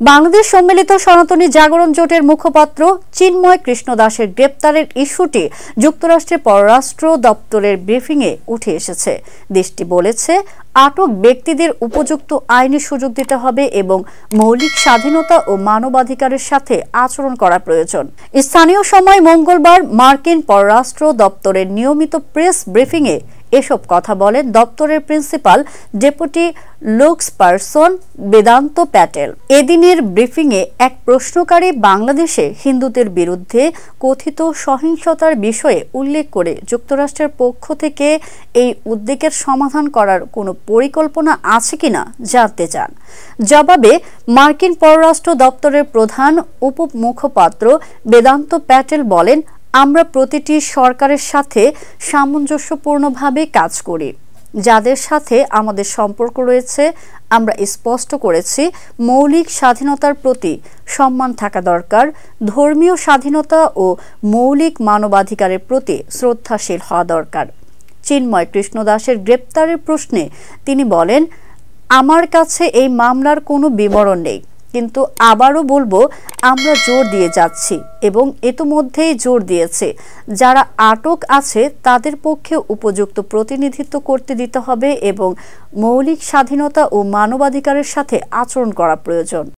বাংলাদেশ সম্মিলিত সনাতনী জাগরণ জোটের মুখপাত্র চিন্ময় কৃষ্ণ দাসের গ্রেপ্তারের ইস্যুটি যুক্তরাষ্ট্রের পররাষ্ট্র দপ্তরের ব্রিফিংয়ে উঠে এসেছে। দেশটি বলেছে, আটক ব্যক্তিদের উপযুক্ত আইনি সুযোগ দিতে হবে এবং মৌলিক স্বাধীনতা ও মানবাধিকারের সাথে আচরণ করা প্রয়োজন। স্থানীয় সময় মঙ্গলবার মার্কিন পররাষ্ট্র দপ্তরের নিয়মিত প্রেস ব্রিফিংয়ে এসব কথা বলেন দপ্তরের principal deputy spokesperson Vedanta Patel. এদিনের ব্রিফিংয়ে এক প্রশ্নকারী বাংলাদেশে হিন্দুদের বিরুদ্ধে কথিত সহিংসতার বিষয়ে উল্লেখ করে যুক্তরাষ্ট্রের পক্ষ থেকে এই উদ্বেগের সমাধান করার কোনো পরিকল্পনা আছে কিনা জানতে চান। জবাবে মার্কিন পররাষ্ট্র দপ্তরের প্রধান উপমুখপাত্র বেদান্ত প্যাটেল বলেন, আমরা প্রতিটি সরকারের সাথে সামঞ্জস্যপূর্ণভাবে কাজ করি। যাদের সাথে আমাদের সম্পর্ক রয়েছে, আমরা স্পষ্ট করেছি মৌলিক স্বাধীনতার প্রতি সম্মান থাকা দরকার, ধর্মীয় স্বাধীনতা ও মৌলিক মানবাধিকারের প্রতি শ্রদ্ধাশীল হওয়া দরকার। চিন্ময় কৃষ্ণ দাসের গ্রেপ্তারের প্রশ্নে তিনি বলেন, আমার কাছে এই মামলার কোনো বিবরণ নেই, কিন্তু আবারও বলবো, আমরা জোর দিয়ে যাচ্ছি এবং ইতোমধ্যেই জোর দিয়েছে, যারা আটক আছে তাদের পক্ষে উপযুক্ত প্রতিনিধিত্ব করতে দিতে হবে এবং মৌলিক স্বাধীনতা ও মানবাধিকারের সাথে আচরণ করা প্রয়োজন।